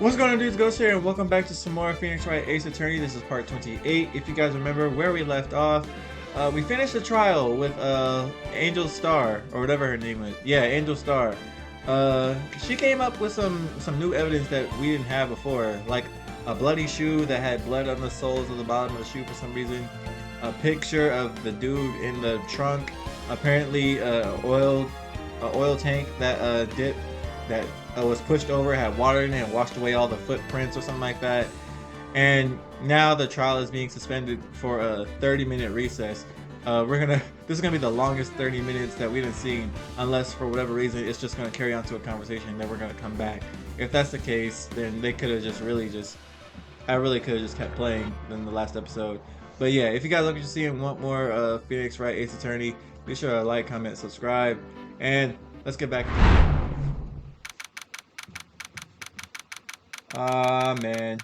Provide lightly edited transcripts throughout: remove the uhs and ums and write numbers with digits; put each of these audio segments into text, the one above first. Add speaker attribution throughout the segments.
Speaker 1: What's going on, dudes? Ghxst here, and welcome back to some more Phoenix Wright Ace Attorney. This is part 28. If you guys remember where we left off, we finished the trial with Angel Star, or whatever her name was. Yeah, Angel Star. She came up with some new evidence that we didn't have before, like a bloody shoe that had blood on the soles of the bottom of the shoe for some reason. A picture of the dude in the trunk. Apparently, oil tank that was pushed over, had water in it, and washed away all the footprints or something like that. And now the trial is being suspended for a 30-minute recess. This is gonna be the longest 30 minutes that we've seen, unless for whatever reason it's just gonna carry on to a conversation and then we're gonna come back. If that's the case, then they could have I really could have just kept playing in the last episode. But yeah, if you guys like what you see and want more Phoenix Wright Ace Attorney, be sure to like, comment, subscribe, and let's get back into it. Man.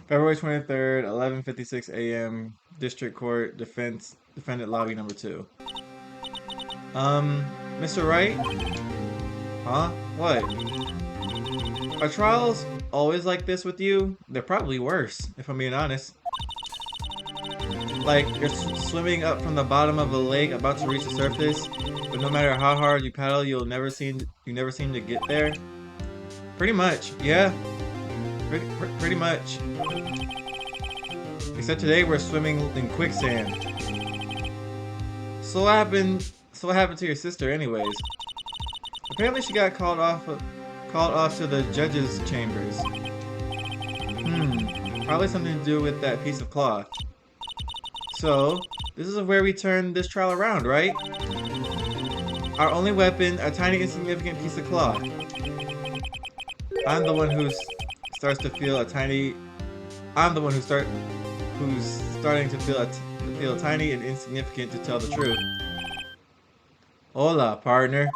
Speaker 1: February 23rd, 11:56 a.m. District Court, Defendant Lobby number 2. Mr. Wright? Huh? What? Are trials always like this with you? They're probably worse, if I'm being honest. Like, you're swimming up from the bottom of a lake about to reach the surface, but no matter how hard you paddle, you never seem to get there. Pretty much, yeah. Pretty much. Except today we're swimming in quicksand. So what happened to your sister anyways? Apparently she got called off to the judge's chambers. Probably something to do with that piece of cloth. So, this is where we turn this trial around, right? Our only weapon, a tiny insignificant piece of cloth. I'm the one who's starting to feel tiny and insignificant, to tell the truth. Hola, partner.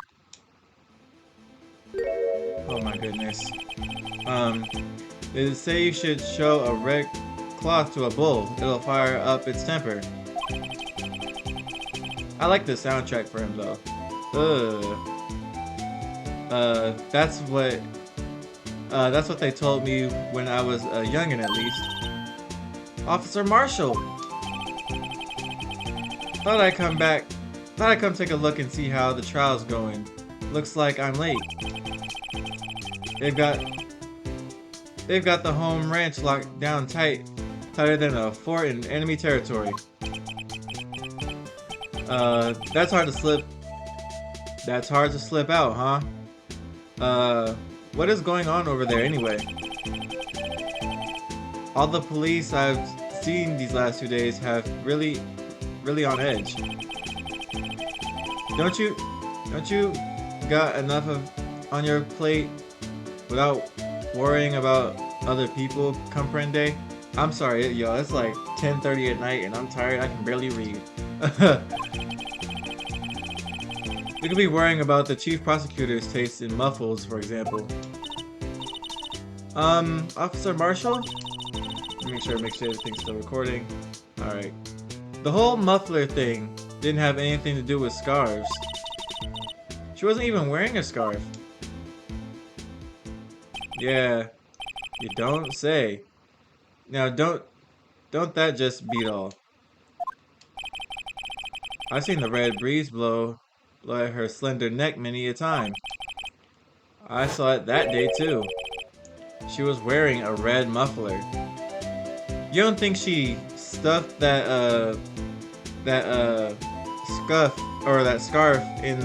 Speaker 1: Oh my goodness. They say you should show a red cloth to a bull. It'll fire up its temper. I like the soundtrack for him though. That's what they told me when I was a youngin', at least. Officer Marshall! Thought I'd come take a look and see how the trial's going. Looks like I'm late. They've got the home ranch locked down tighter than a fort in enemy territory. That's hard to slip out, huh? What is going on over there anyway? All the police I've seen these last 2 days have really on edge. Don't you got enough on your plate without worrying about other people, comprende? I'm sorry, yo, it's like 10:30 at night and I'm tired, I can barely read. We could be worrying about the chief prosecutor's taste in muffles, for example. Officer Marshall? Let me make sure everything's still recording. Alright. The whole muffler thing didn't have anything to do with scarves. She wasn't even wearing a scarf. Yeah, you don't say. Now don't that just beat all? I've seen the red breeze blow at her slender neck many a time. I saw it that day too. She was wearing a red muffler. You don't think she stuffed that scarf in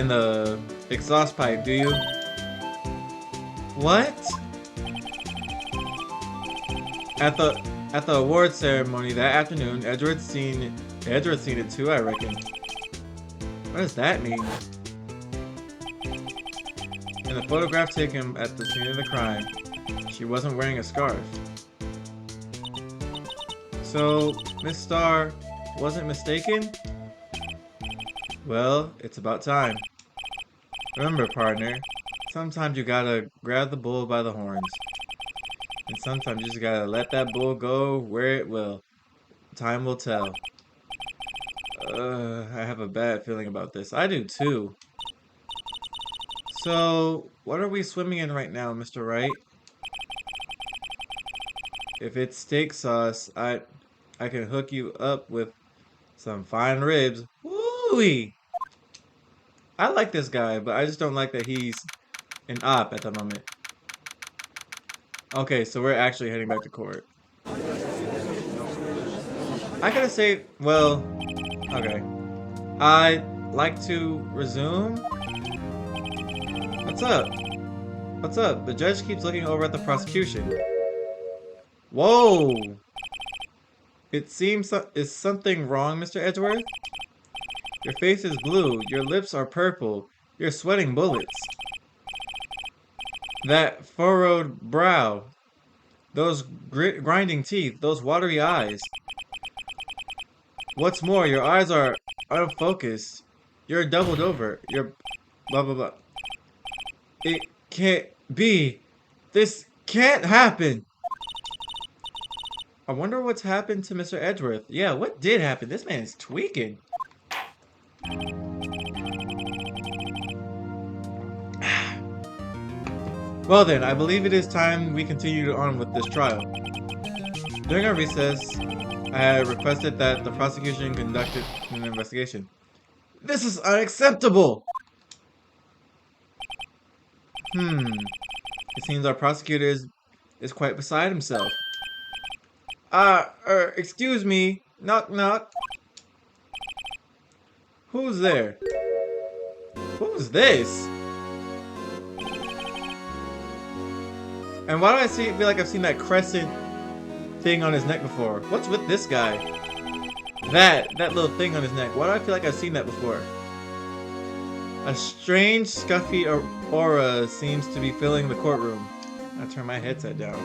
Speaker 1: the exhaust pipe, do you? What? At the award ceremony that afternoon, Edward's seen it too, I reckon. What does that mean? In the photograph taken at the scene of the crime, she wasn't wearing a scarf. So, Miss Starr wasn't mistaken? Well, it's about time. Remember, partner, sometimes you gotta grab the bull by the horns. And sometimes you just gotta let that bull go where it will. Time will tell. I have a bad feeling about this. I do too. So, what are we swimming in right now, Mr. Wright? If it's steak sauce, I can hook you up with some fine ribs. Woo-wee! I like this guy, but I just don't like that he's an op at the moment. Okay, so we're actually heading back to court. I gotta say, well, okay. I'd like to resume. What's up? What's up? The judge keeps looking over at the prosecution. Whoa! It seems is something wrong, Mr. Edgeworth? Your face is blue, your lips are purple, you're sweating bullets. That furrowed brow, those grinding teeth, those watery eyes. What's more, your eyes are unfocused. You're doubled over. You're blah blah blah. It can't be. This can't happen. I wonder what's happened to Mr. Edgeworth. Yeah, what did happen? This man is tweaking. Well then, I believe it is time we continue on with this trial. During our recess, I had requested that the prosecution conducted an investigation. This is unacceptable! It seems our prosecutor is quite beside himself. Excuse me. Knock knock. Who's there? Who's this? And why do I feel like I've seen that crescent thing on his neck before? What's with this guy? That little thing on his neck. Why do I feel like I've seen that before? A strange, scuffy aura seems to be filling the courtroom. I turn my headset down.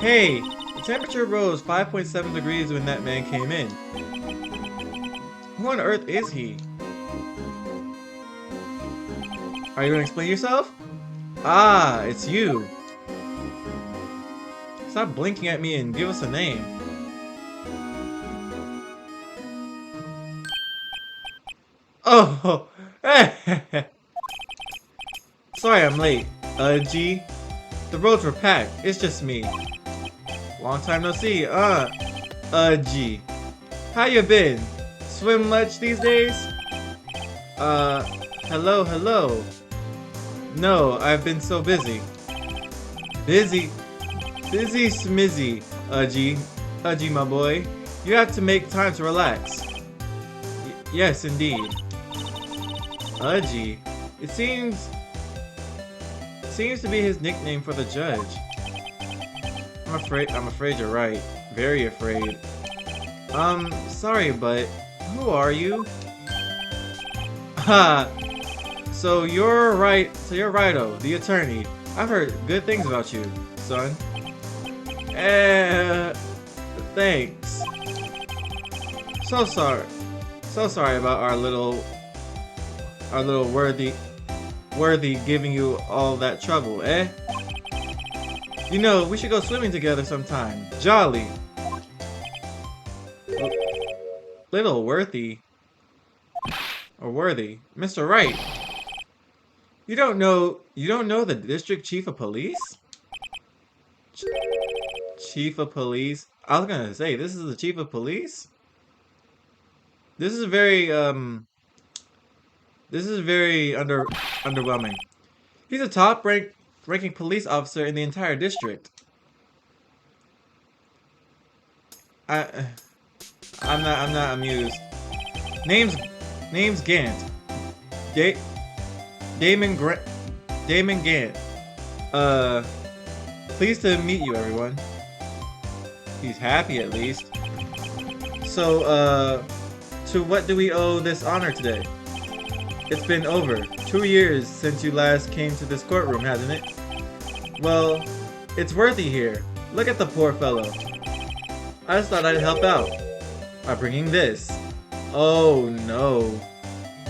Speaker 1: Hey, the temperature rose 5.7 degrees when that man came in. Who on earth is he? Are you gonna explain yourself? Ah, it's you. Stop blinking at me and give us a name. Oh, sorry I'm late. G. The roads were packed. It's just me. Long time no see. G. How you been? Swim much these days? Hello. No, I've been so busy. Busy smizzy, G, my boy. You have to make time to relax. Yes, indeed. G. It seems to be his nickname for the judge. I'm afraid you're right. Very afraid. Sorry, but who are you? Ha! So you're Righto, the attorney. I've heard good things about you, son. Thanks. So sorry about our little worthy giving you all that trouble, eh? You know, we should go swimming together sometime. Jolly. Little worthy. Or worthy. Mr. Wright. You don't know the district chief of police? Chief of police? I was gonna say, this is the chief of police? This is very underwhelming. He's a top ranking police officer in the entire district. I'm not amused. Name's Gant. Damon Gant. Pleased to meet you, everyone. He's happy at least. So, to what do we owe this honor today? It's been over 2 years since you last came to this courtroom, hasn't it? Well, it's worthy here. Look at the poor fellow. I just thought I'd help out by bringing this. Oh no.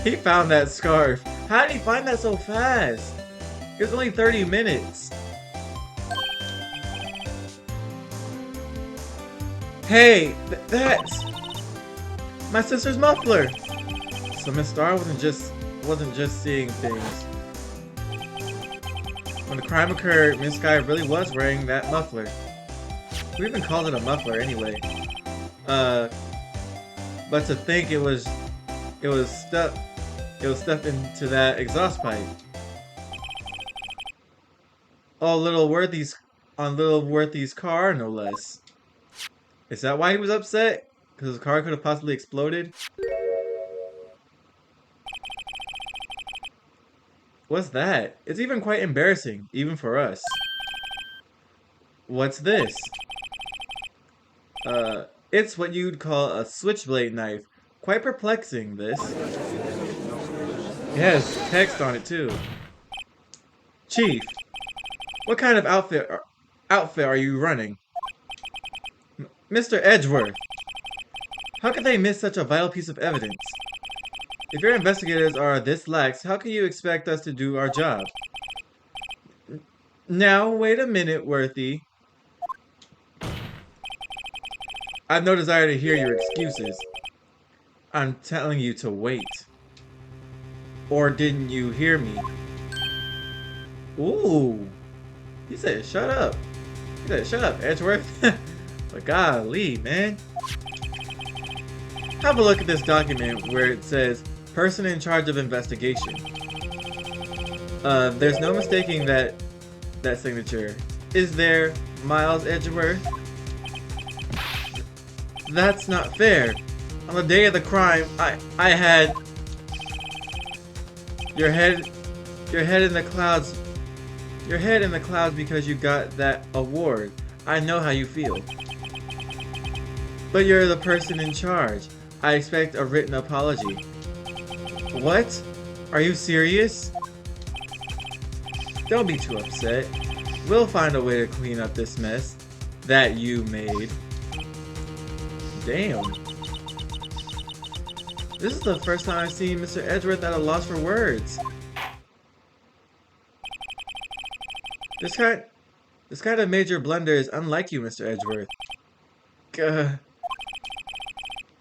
Speaker 1: He found that scarf. How did he find that so fast? It was only 30 minutes. Hey, that's my sister's muffler. So Miss Star wasn't just seeing things. When the crime occurred, Miss Sky really was wearing that muffler. Who even called it a muffler anyway? But to think it was stuffed into that exhaust pipe. Oh, little Worthy's car, no less. Is that why he was upset? Because his car could have possibly exploded? What's that? It's even quite embarrassing, even for us. What's this? It's what you'd call a switchblade knife. Quite perplexing, this. It has text on it, too. Chief, what kind of outfit are you running? Mr. Edgeworth, how could they miss such a vital piece of evidence? If your investigators are this lax, how can you expect us to do our job? Now, wait a minute, Worthy. I've no desire to hear your excuses. I'm telling you to wait. Or didn't you hear me? Ooh. He said, shut up. He said, shut up, Edgeworth. But golly, man. Have a look at this document where it says, person in charge of investigation. There's no mistaking that signature. Is there, Miles Edgeworth? That's not fair. On the day of the crime, I had your head in the clouds. Your head in the clouds because you got that award. I know how you feel. But you're the person in charge. I expect a written apology. What? Are you serious? Don't be too upset. We'll find a way to clean up this mess that you made. Damn. This is the first time I've seen Mr. Edgeworth at a loss for words. This kind of major blunder is unlike you, Mr. Edgeworth. Gah.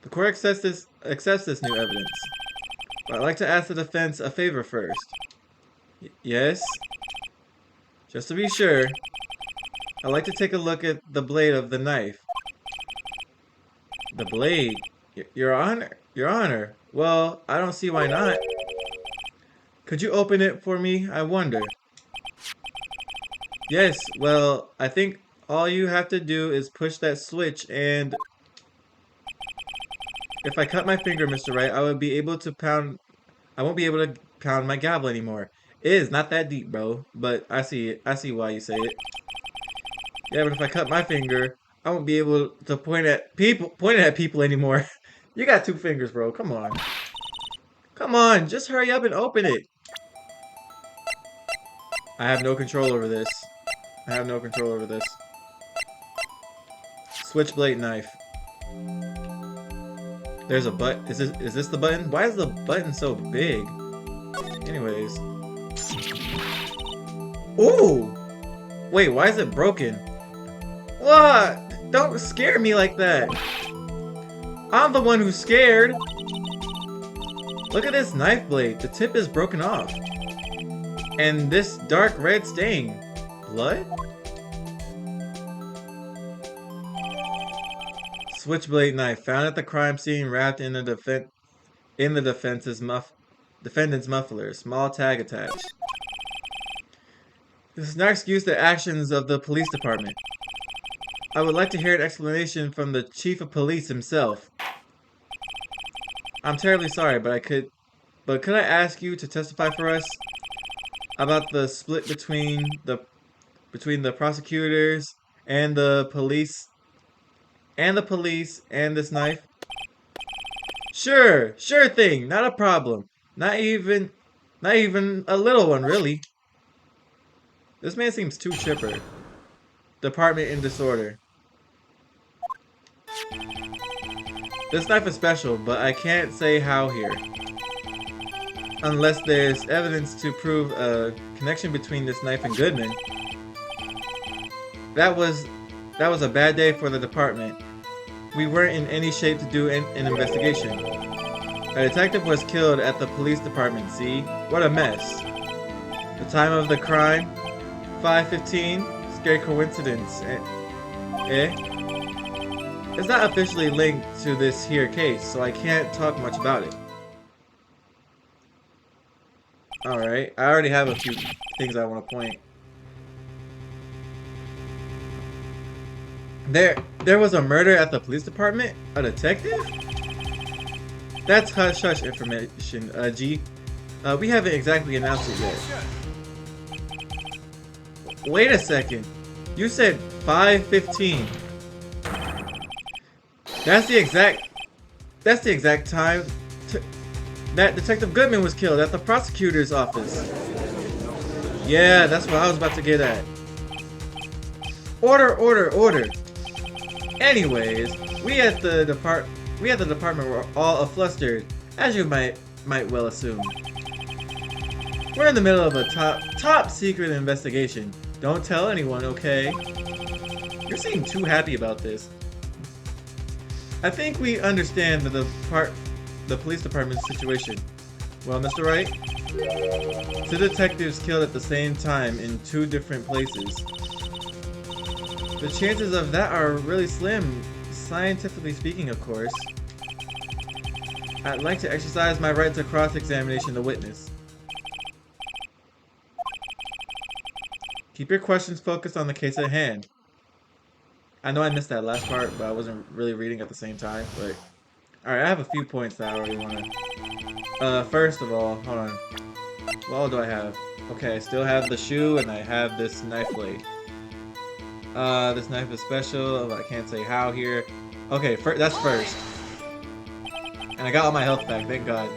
Speaker 1: The court accepts this new evidence. But I'd like to ask the defense a favor first. Yes? Just to be sure, I'd like to take a look at the blade of the knife. The blade? Your Honor? Your Honor? Well, I don't see why not. Could you open it for me, I wonder? Yes, well, I think all you have to do is push that switch and... If I cut my finger, Mr. Wright, I won't be able to pound my gavel anymore. It is not that deep, bro, but I see it. I see why you say it. Yeah, but if I cut my finger, I won't be able to point at people anymore. You got 2 fingers, bro. Come on. Come on, just hurry up and open it. I have no control over this. I have no control over this. Switchblade knife. There's a button. Is this the button? Why is the button so big? Anyways. Ooh! Wait, why is it broken? What? Don't scare me like that. I'm the one who's scared. Look at this knife blade. The tip is broken off. And this dark red stain. Blood? Switchblade knife found at the crime scene, wrapped in the defendant's muffler. Small tag attached. This does not excuse the actions of the police department. I would like to hear an explanation from the chief of police himself. I'm terribly sorry, but could I ask you to testify for us about the split between the prosecutors and the police and this knife? Sure thing, not a problem. Not even a little one, really. This man seems too chipper. Department in disorder. This knife is special, but I can't say how here. Unless there's evidence to prove a connection between this knife and Goodman. That was a bad day for the department. We weren't in any shape to do an investigation. A detective was killed at the police department, see? What a mess. The time of the crime? 5:15? Scary coincidence. Eh? It's not officially linked to this here case, so I can't talk much about it. Alright, I already have a few things I want to point. There was a murder at the police department? A detective? That's hush-hush information, G. We haven't exactly announced it yet. Wait a second. You said 5:15. That's the exact time that Detective Goodman was killed at the prosecutor's office. Yeah, that's what I was about to get at. Order. Anyways, we at the department were all aflustered, as you might well assume. We're in the middle of a top secret investigation. Don't tell anyone, okay? You seem too happy about this. I think we understand the police department's situation. Well, Mr. Wright, 2 detectives killed at the same time in 2 different places. The chances of that are really slim, scientifically speaking, of course. I'd like to exercise my right to cross-examination the witness. Keep your questions focused on the case at hand. I know I missed that last part, but I wasn't really reading at the same time. But alright, I have a few points that I already want to... first of all, hold on. What all do I have? Okay, I still have the shoe, and I have this knife blade. This knife is special, but I can't say how here. Okay, that's first. And I got all my health back, thank God.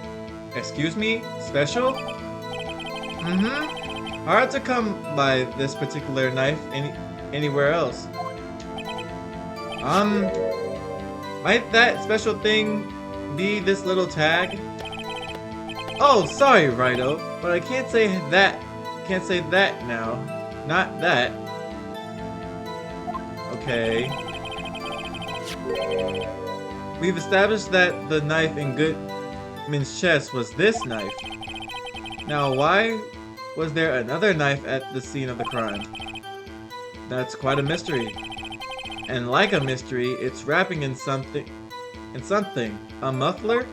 Speaker 1: Excuse me? Special? Mm-hmm. Hard to come by this particular knife anywhere else. Might that special thing be this little tag? Oh, sorry, Righto, but I can't say that. Can't say that now. Not that. Okay. We've established that the knife in Goodman's chest was this knife. Now, why was there another knife at the scene of the crime? That's quite a mystery. And like a mystery, it's wrapping in something. A muffler?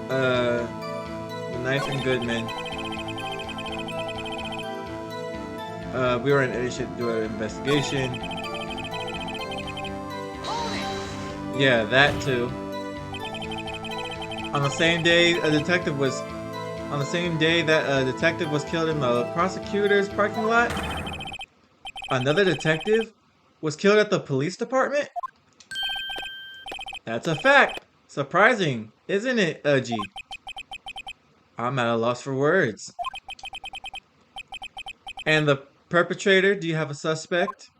Speaker 1: The knife in Goodman. We were an idiot to do an investigation. Yeah, that too. On the same day that a detective was killed in the prosecutor's parking lot, another detective was killed at the police department? That's a fact. Surprising, isn't it, G? I'm at a loss for words. And the perpetrator, do you have a suspect?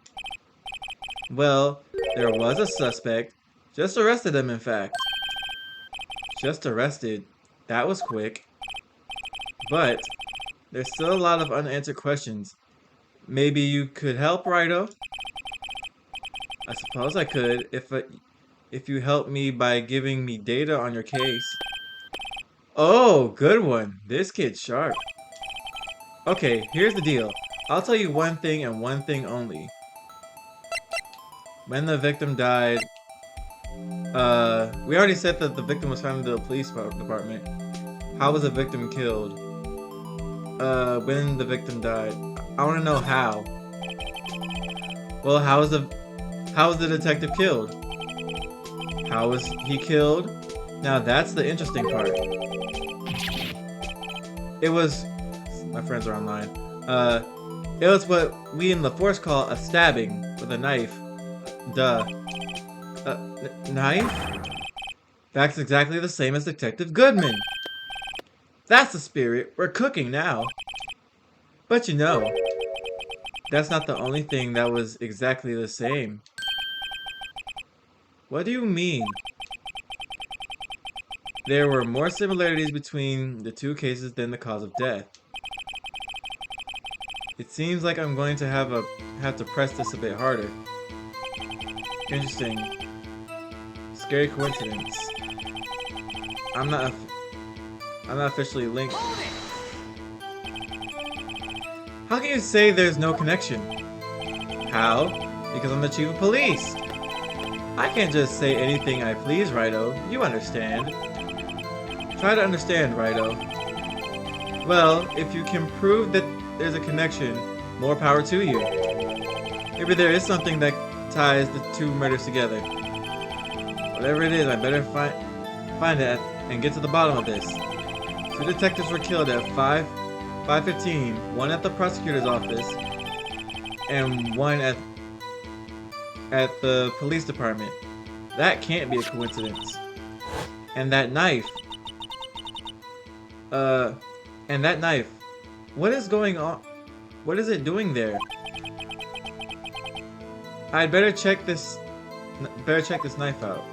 Speaker 1: Well, there was a suspect. Just arrested him, in fact. Just arrested. That was quick. But there's still a lot of unanswered questions. Maybe you could help, Righto? I suppose I could, if you help me by giving me data on your case. Oh, good one. This kid's sharp. Okay, here's the deal. I'll tell you one thing and one thing only. When the victim died, we already said that the victim was found in the police department. How was the victim killed? When the victim died. I want to know how. Well, how was the detective killed? How was he killed? Now that's the interesting part. It was... My friends are online. It was what we in the Force call a stabbing with a knife. Duh. Knife? That's exactly the same as Detective Goodman. That's the spirit. We're cooking now. But you know, that's not the only thing that was exactly the same. What do you mean? There were more similarities between the 2 cases than the cause of death. It seems like I'm going to have to press this a bit harder. Interesting. scary coincidence. I'm not officially linked. How can you say there's no connection? How? Because I'm the chief of police. I can't just say anything I please, Righto. You understand. Try to understand, Righto. Well, if you can prove that there's a connection, more power to you. Maybe there is something that ties the two murders together. Whatever it is, I better find it and get to the bottom of this. 2 detectives were killed at 5:15, one at the prosecutor's office, and one at the police department. That can't be a coincidence. And that knife. And that knife. What is going on? What is it doing there? I'd better check this. Better check this knife out.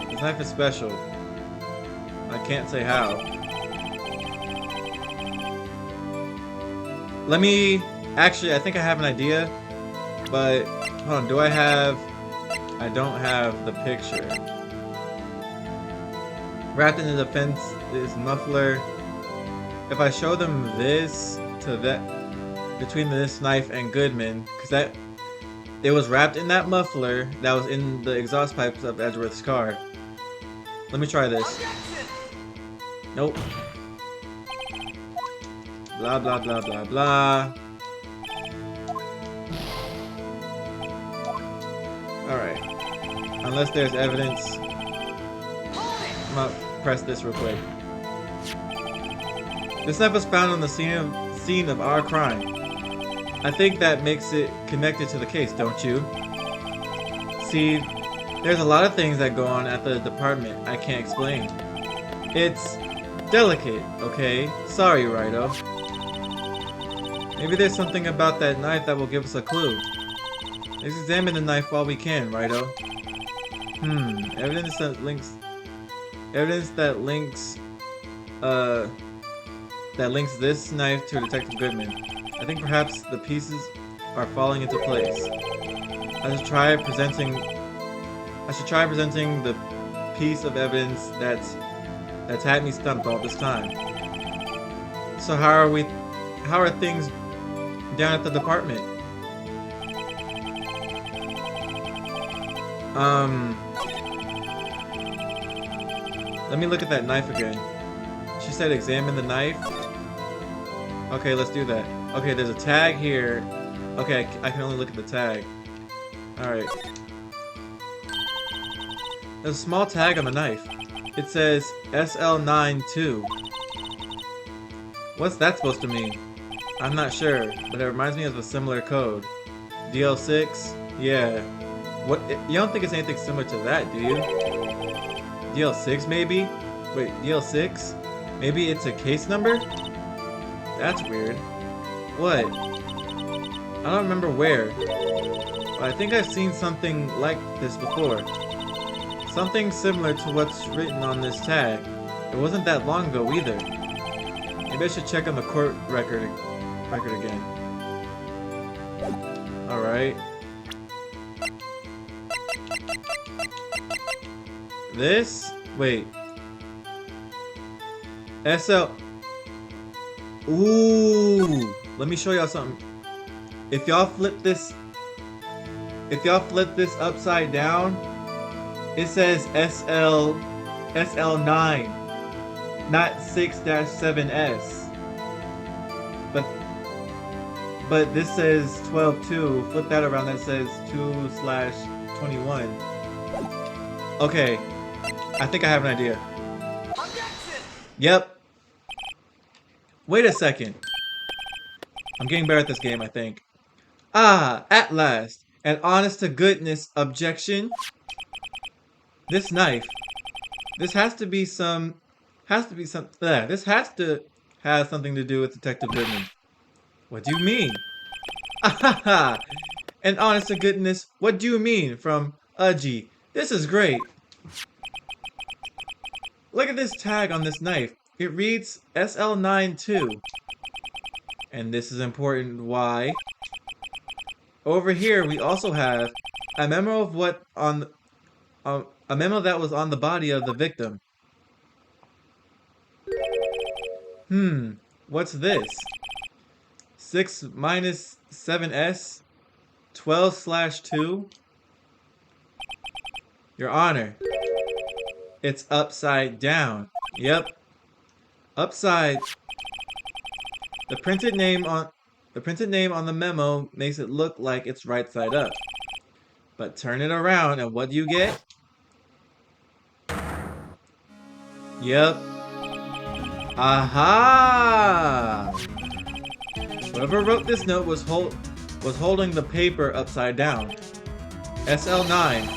Speaker 1: This knife is special. I can't say how. Let me. Actually, I think I have an idea. But hold on. Do I have? I don't have the picture. Wrapped in the defense is muffler. If I show them this to that, between this knife and Goodman, because that it was wrapped in that muffler that was in the exhaust pipes of Edgeworth's car. Let me try this. Nope. Blah blah blah blah blah. Alright. Unless there's evidence. I'm gonna press this real quick. This knife was found on the scene of our crime. I think that makes it connected to the case, don't you? See, there's a lot of things that go on at the department I can't explain. It's delicate, okay? Sorry, Righto. Maybe there's something about that knife that will give us a clue. Let's examine the knife while we can, Righto. Evidence that links this knife to Detective Goodman. I think perhaps the pieces are falling into place. I should try presenting the piece of evidence that's had me stumped all this time. So how are things down at the department? Let me look at that knife again. She said examine the knife. Okay, let's do that. Okay, there's a tag here. Okay, I can only look at the tag. Alright. There's a small tag on the knife. It says SL92. What's that supposed to mean? I'm not sure, but it reminds me of a similar code. DL6? Yeah. What? You don't think it's anything similar to that, do you? DL6 maybe? Wait, DL6? Maybe it's a case number? That's weird. What? I don't remember where. But I think I've seen something like this before. Something similar to what's written on this tag. It wasn't that long ago either. Maybe I should check on the court record again. Alright. This? Wait. SL. Ooh. Let me show y'all something. If y'all flip this upside down, it says SL9, not 6-7S. But this says 12-2. Flip that around, that says 2/21. Okay. I think I have an idea. Yep. Wait a second. I'm getting better at this game, I think. Ah, at last. An honest-to-goodness objection. This knife. This has to be some... this has to have something to do with Detective Goodman. What do you mean? Ahaha! An honest-to-goodness, what do you mean? From Udgy. This is great. Look at this tag on this knife. It reads SL92. And this is important. Why? Over here, we also have a memo of what on A memo that was on the body of the victim. What's this? 6 minus 7s 12/2. Your Honor, it's upside down. Yep, upside. The printed name on the memo makes it look like it's right side up. But turn it around and what do you get? Yep. Aha! Whoever wrote this note was holding the paper upside down. SL9.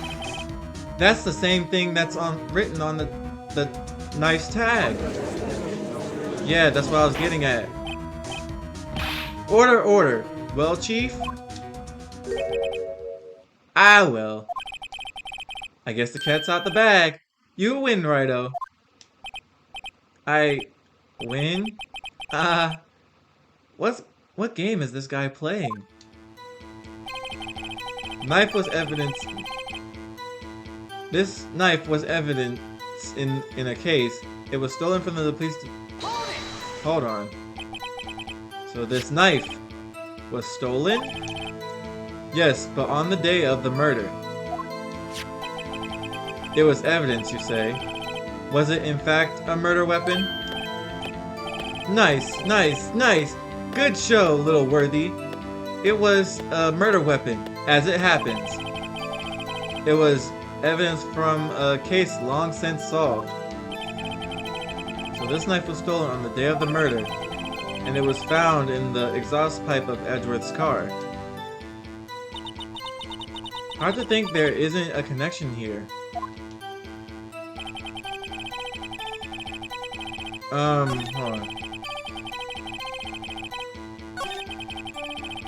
Speaker 1: That's the same thing that's written on the knife's tag. Yeah, that's what I was getting at. Order, order. Well, Chief? Ah, well. I guess the cat's out the bag. You win, Righto. I win? What game is this guy playing? Knife was evidence. This knife was evidence in a case. It was stolen from the police. Hold on. So this knife was stolen? Yes, but on the day of the murder. It was evidence, you say. Was it in fact a murder weapon? Nice, nice, nice. Good show, little worthy. It was a murder weapon, as it happens. It was evidence from a case long since solved. So this knife was stolen on the day of the murder, and it was found in the exhaust pipe of Edgeworth's car. Hard to think there isn't a connection here. Hold on.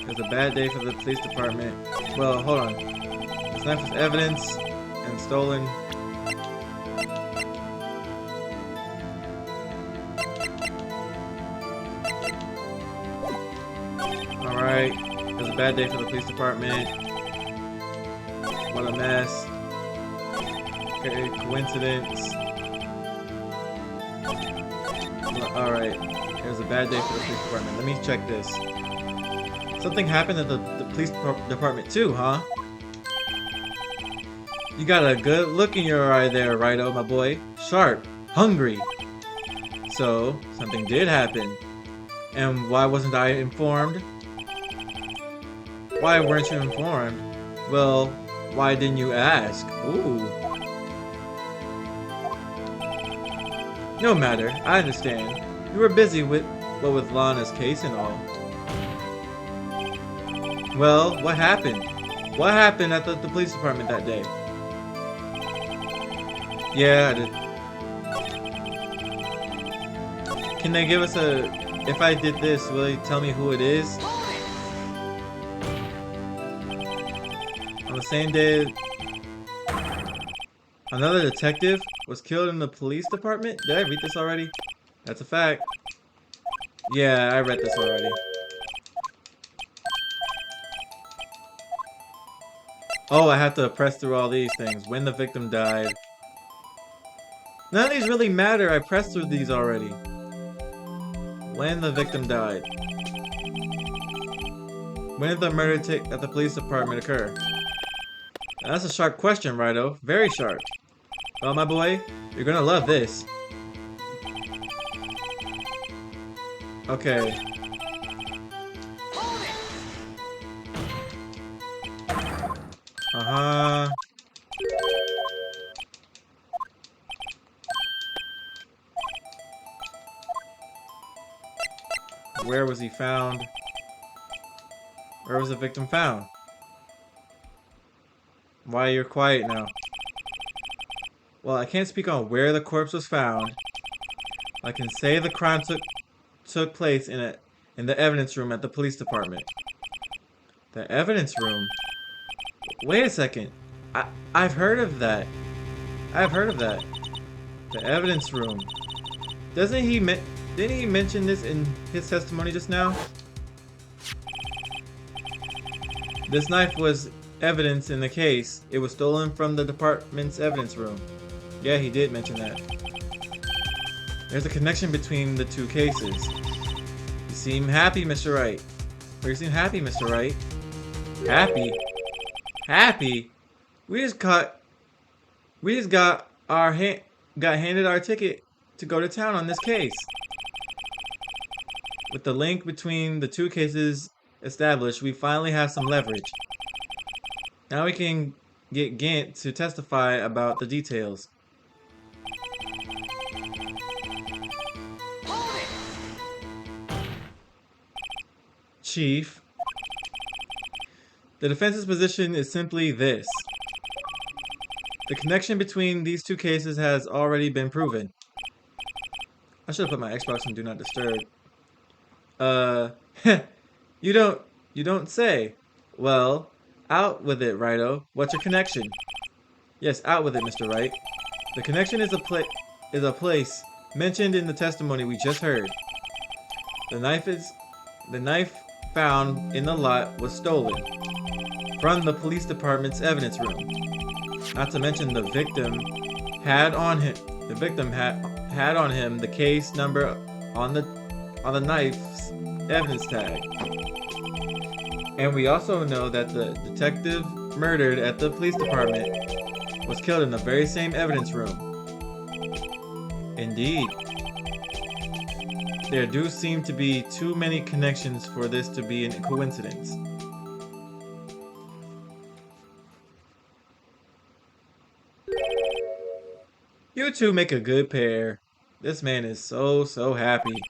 Speaker 1: It was a bad day for the police department. Well, hold on. This knife was evidence and stolen. Alright. It was a bad day for the police department. What a mess. Okay, coincidence. Alright. It was a bad day for the police department. Let me check this. Something happened at the police department too, huh? You got a good look in your eye there, Righto, my boy. Sharp. Hungry. So, something did happen. And why wasn't I informed? Why weren't you informed? Well, why didn't you ask? Ooh. No matter, I understand. You were busy with Lana's case and all. Well, what happened? What happened at the police department that day? Yeah, I did. Can they give us a... If I did this, will they tell me who it is? On the same day... Another detective was killed in the police department? Did I read this already? That's a fact. Yeah, I read this already. Oh, I have to press through all these things. When the victim died. None of these really matter. I pressed through these already. When the victim died. When did the murder at the police department occur? Now, that's a sharp question, Righto. Very sharp. Well, my boy, you're gonna love this. Okay. Uh-huh. Where was he found? Where was the victim found? Why you're quiet now? Well, I can't speak on where the corpse was found. I can say the crime took place in the evidence room at the police department. The evidence room? Wait a second. I've heard of that. I've heard of that. The evidence room. Didn't he mention this in his testimony just now? This knife was evidence in the case. It was stolen from the department's evidence room. Yeah, he did mention that. There's a connection between the two cases. You seem happy, Mr. Wright. You seem happy, Mr. Wright. Happy? Happy? We just got handed our ticket to go to town on this case. With the link between the two cases established, we finally have some leverage. Now we can get Ghent to testify about the details. Chief, the defense's position is simply this. The connection between these two cases has already been proven. I should have put my Xbox on Do Not Disturb. You don't say. Well, out with it, Righto. What's your connection? Yes, out with it, Mr. Wright. The connection is a place mentioned in the testimony we just heard. The knife found in the lot was stolen from the police department's evidence room. Not to mention the victim had on him the case number on the knife's evidence tag. And we also know that the detective murdered at the police department was killed in the very same evidence room. Indeed. There do seem to be too many connections for this to be a coincidence. You two make a good pair. This man is so happy.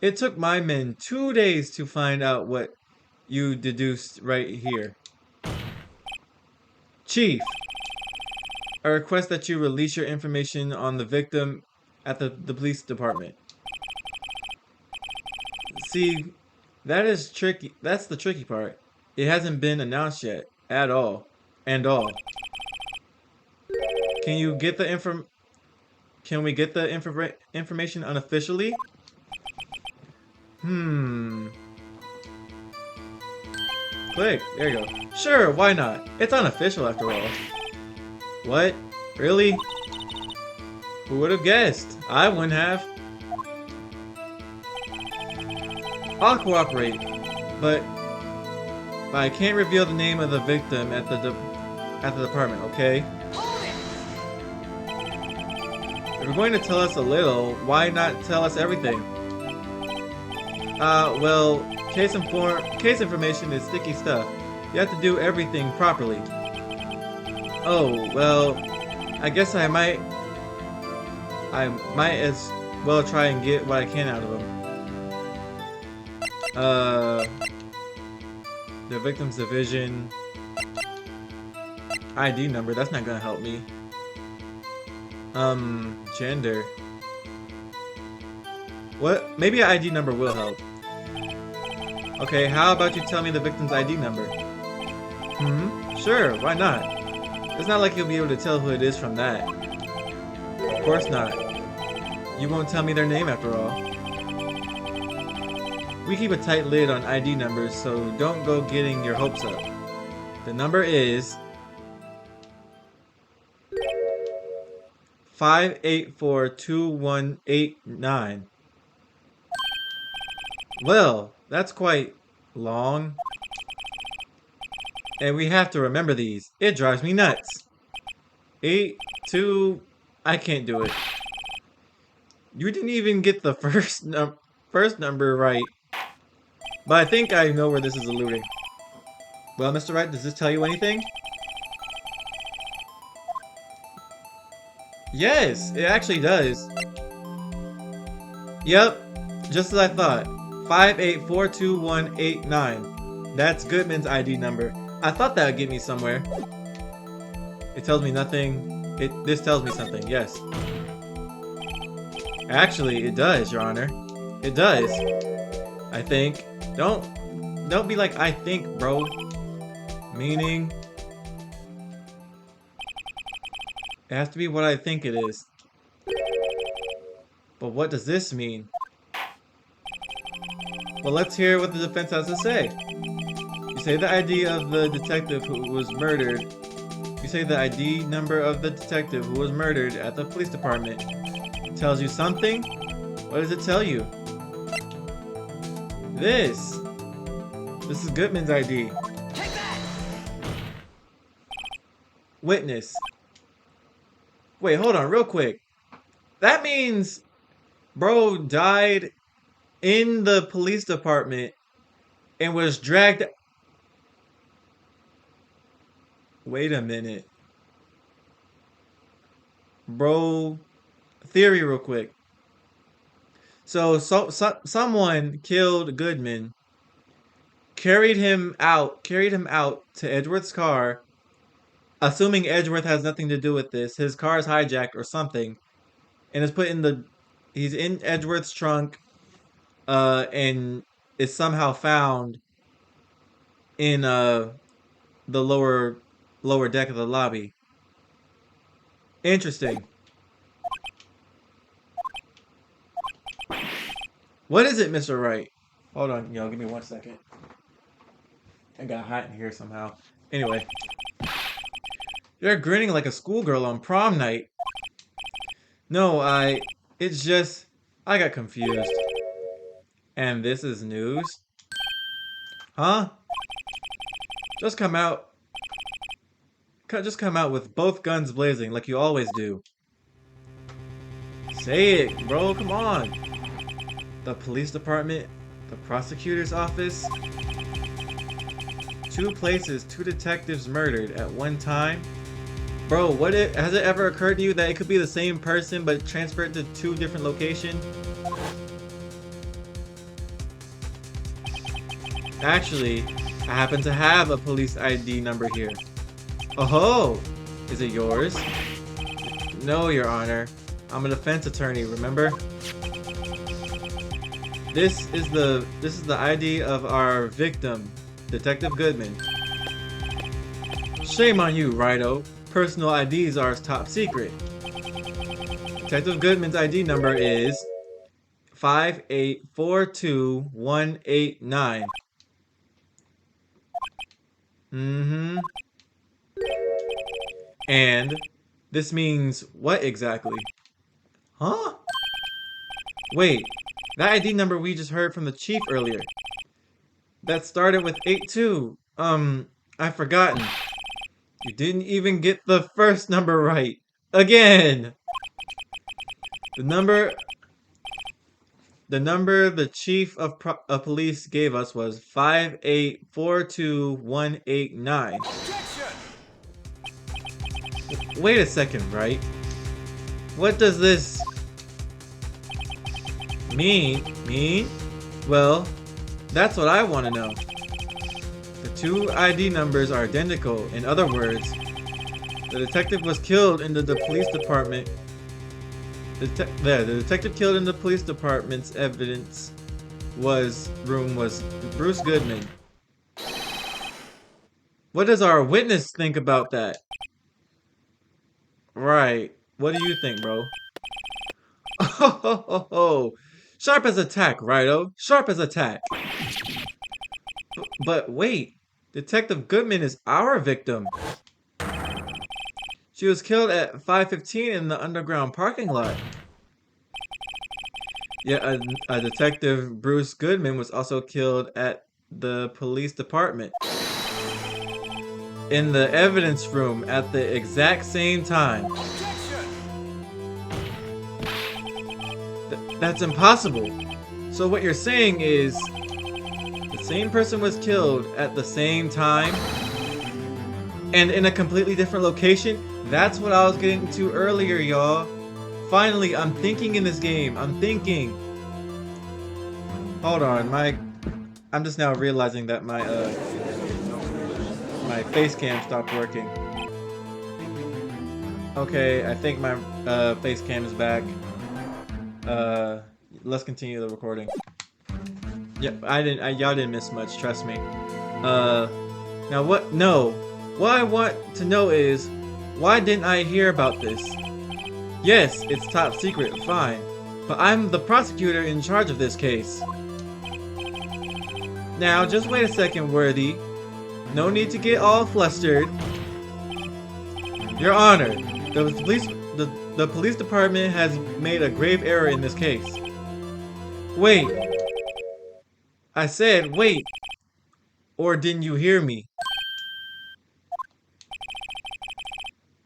Speaker 1: It took my men 2 days to find out what you deduced right here. Chief, I request that you release your information on the victim at the police department. See, that is tricky. That's the tricky part. It hasn't been announced yet at all. Can you get the Can we get the information unofficially? Click. There you go. Sure, why not? It's unofficial after all. What? Really? Who would have guessed? I wouldn't have. I'll cooperate, but I can't reveal the name of the victim at the department, okay? If you're going to tell us a little, why not tell us everything? Well, case information is sticky stuff. You have to do everything properly. Oh, well, I guess I might as well try and get what I can out of him. The victim's division. ID number, that's not gonna help me. Gender. What? Maybe an ID number will help. Okay, how about you tell me the victim's ID number? Sure, why not? It's not like you'll be able to tell who it is from that. Of course not. You won't tell me their name after all. We keep a tight lid on ID numbers, so don't go getting your hopes up. The number is 5842189. Well, that's quite long. And we have to remember these. It drives me nuts. 82... I can't do it. You didn't even get the first number right. But I think I know where this is alluding. Well, Mr. Wright, does this tell you anything? Yes, it actually does. Yep, just as I thought. 5842189. That's Goodman's ID number. I thought that would get me somewhere. It tells me nothing. This tells me something, yes. Actually, it does, Your Honor. It does. I think. Don't be like, I think, bro. Meaning, it has to be what I think it is. But what does this mean? Well, let's hear what the defense has to say. You Say the ID of the detective who was murdered. You say the ID number of the detective who was murdered at the police department. It tells you something? What does it tell you? This. This is Goodman's ID.
Speaker 2: Take that!
Speaker 1: Witness. Wait, hold on real quick. That means bro died in the police department and was dragged. Wait a minute. Bro, theory real quick. So someone killed Goodman, carried him out to Edgeworth's car, assuming Edgeworth has nothing to do with this. His car is hijacked or something, and is put in the. He's in Edgeworth's trunk, and is somehow found in the lower deck of the lobby. Interesting. What is it, Mr. Wright? Hold on, yo, give me 1 second. I got hot in here somehow. Anyway. You're grinning like a schoolgirl on prom night. No, it's just, I got confused. And this is news? Huh? Just come out with both guns blazing like you always do. Say it, bro, come on. The police department, the prosecutor's office. 2 places, 2 detectives murdered at one time. Bro, has it ever occurred to you that it could be the same person but transferred to 2 different locations? Actually, I happen to have a police ID number here. Oh, is it yours? No, Your Honor. I'm a defense attorney, remember? This is the ID of our victim, Detective Goodman. Shame on you, Righto. Personal IDs are top secret. Detective Goodman's ID number is 5842189. And this means what exactly? Huh? Wait, that ID number we just heard from the chief earlier. That started with 82. I've forgotten. You didn't even get the first number right. Again! The number the chief of police gave us was 5842189. Wait a second, Wright? What does this mean? Well, that's what I want to know. The 2 ID numbers are identical. In other words, the detective was killed in the police department. The detective killed in the police department's evidence room was Bruce Goodman. What does our witness think about that? Right. What do you think, bro? Oh, sharp as a tack, Righto. Sharp as a tack. But wait, Detective Goodman is our victim. She was killed at 5:15 in the underground parking lot. Yet a Detective Bruce Goodman was also killed at the police department. In the evidence room at the exact same time. That's impossible. So what you're saying is the same person was killed at the same time and in a completely different location? That's what I was getting to earlier, y'all. Finally, I'm thinking in this game. I'm thinking. Hold on, I'm just now realizing that my face cam stopped working. Okay, I think my face cam is back. Let's continue the recording. Yep, y'all didn't miss much, trust me. Now what I want to know is, why didn't I hear about this? Yes, it's top secret, fine. But I'm the prosecutor in charge of this case. Now, just wait a second, Worthy. No need to get all flustered. Your Honor, the police department has made a grave error in this case. Wait. I said wait. Or didn't you hear me?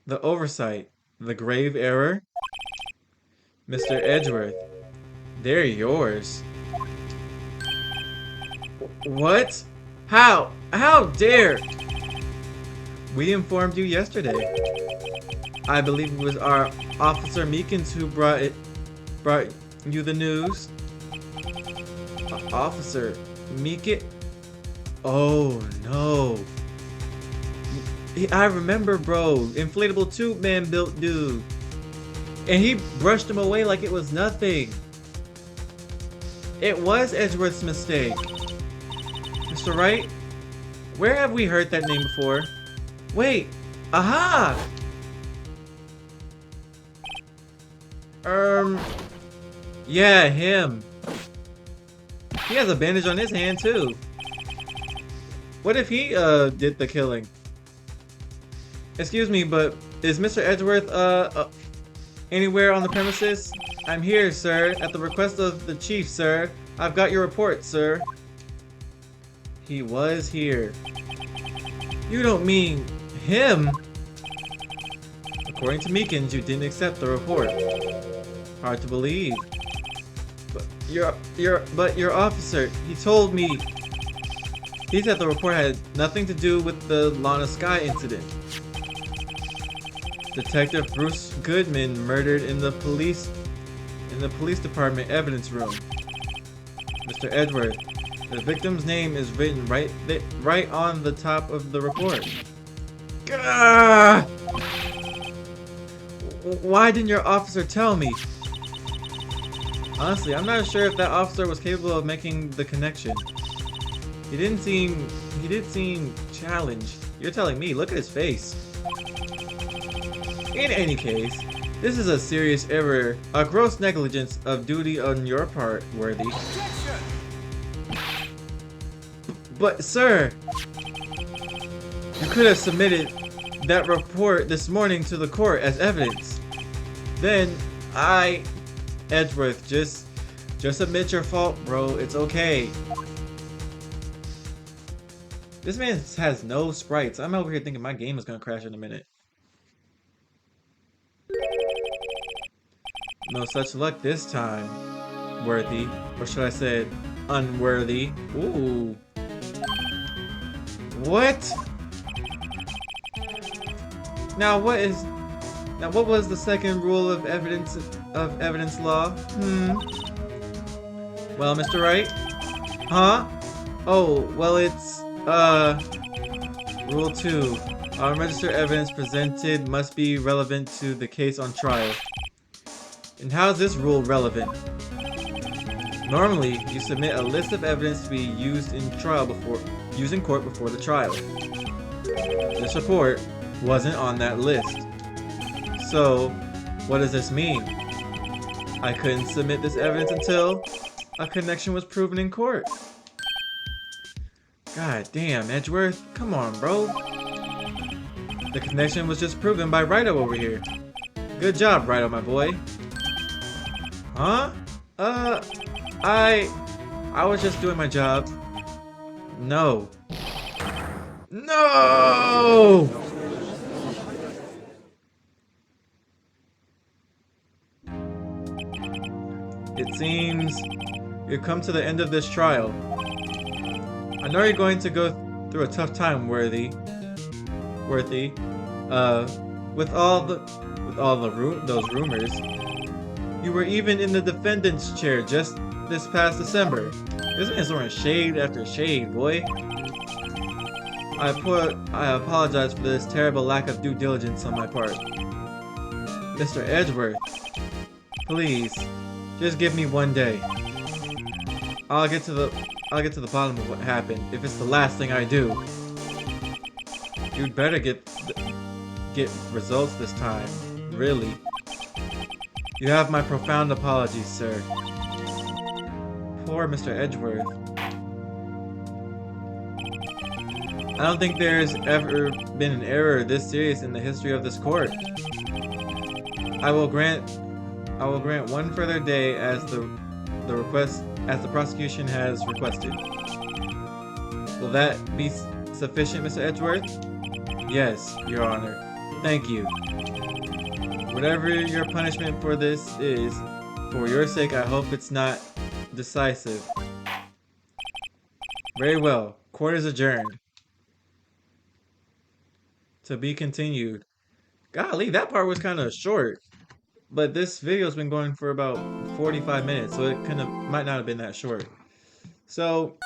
Speaker 1: The oversight. The grave error? Mr. Edgeworth, they're yours. What? How? How dare? We informed you yesterday. I believe it was our Officer Meekins who brought you the news. Officer Meekins? Oh no. I remember, bro. Inflatable tube man built dude. And he brushed him away like it was nothing. It was Edgeworth's mistake. Mr. Wright? Where have we heard that name before? Wait. Aha! Yeah, him. He has a bandage on his hand too. What if he did the killing? Excuse me, but is Mr. Edgeworth anywhere on the premises? I'm here, sir, at the request of the chief, sir. I've got your report, sir. He was here. You don't mean him? According to Meekins, you didn't accept the report. Hard to believe. But your officer, he told me. He said the report had nothing to do with the Lana Sky incident. Detective Bruce Goodman murdered in the police department evidence room. Mr. Edgeworth, the victim's name is written right on the top of the report. Gah! Why didn't your officer tell me? Honestly, I'm not sure if that officer was capable of making the connection. He did seem challenged. You're telling me, look at his face. In any case, this is a serious error, a gross negligence of duty on your part, Worthy. But sir, you could have submitted that report this morning to the court as evidence. Then Edgeworth, just admit your fault, bro. It's okay. This man has no sprites. I'm over here thinking my game is gonna crash in a minute. No such luck this time, Worthy. Or should I say, unworthy. Ooh. What? Now what was the second rule of evidence law? Well, Mr. Wright? Huh? Oh, well it's Rule 2. Unregistered evidence presented must be relevant to the case on trial. And how is this rule relevant? Normally, you submit a list of evidence to be used in court before the trial. This report wasn't on that list. So, what does this mean? I couldn't submit this evidence until a connection was proven in court. God damn, Edgeworth. Come on, bro. The connection was just proven by Wright over here. Good job, Wright, my boy. Huh? I was just doing my job. No. No! It seems you've come to the end of this trial. I know you're going to go through a tough time, Worthy. With all those rumors. You were even in the defendant's chair just this past December. This man's throwing shade after shade, boy. I apologize for this terrible lack of due diligence on my part. Mr. Edgeworth, please, just give me one day. I'll get to the bottom of what happened if it's the last thing I do. You'd better get results this time, really. You have my profound apologies, sir. Poor Mr. Edgeworth. I don't think there's ever been an error this serious in the history of this court. I will grant I will grant one further day the request as the prosecution has requested. Will that be sufficient, Mr. Edgeworth? Yes, Your Honor. Thank you. Whatever your punishment for this is, for your sake, I hope it's not decisive. Very well. Court is adjourned. To be continued. Golly, that part was kind of short. But this video's been going for about 45 minutes, so it might not have been that short. So,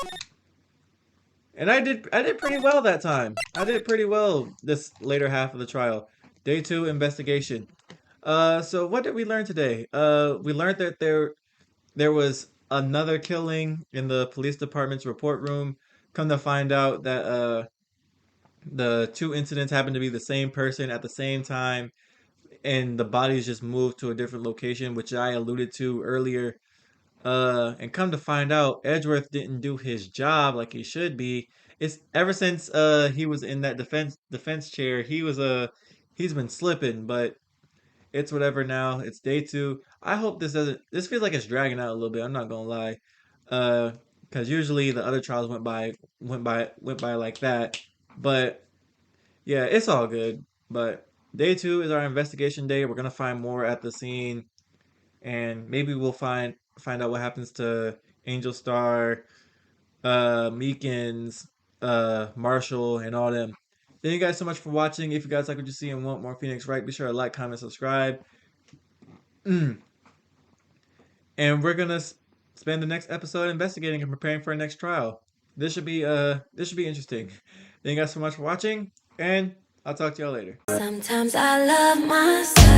Speaker 1: and I did pretty well that time. I did pretty well this later half of the trial. Day 2 investigation. So what did we learn today? We learned that there was another killing in the police department's report room. Come to find out that the two incidents happened to be the same person at the same time, and the bodies just moved to a different location, which I alluded to earlier. And come to find out, Edgeworth didn't do his job like he should be. It's ever since he was in that defense chair, he's been slipping, but it's whatever now. It's day 2. I hope this feels like it's dragging out a little bit, I'm not gonna lie. Uh because usually the other trials went by like that. But yeah, it's all good. But day 2 is our investigation day. We're gonna find more at the scene, and maybe we'll find out what happens to Angel Star, Meekins, Marshall, and all them. Thank you guys so much for watching. If you guys like what you see and want more Phoenix Wright, be sure to like, comment, subscribe. And we're gonna spend the next episode investigating and preparing for our next trial. This should be interesting. Thank you guys so much for watching, and I'll talk to y'all later. Sometimes I love myself.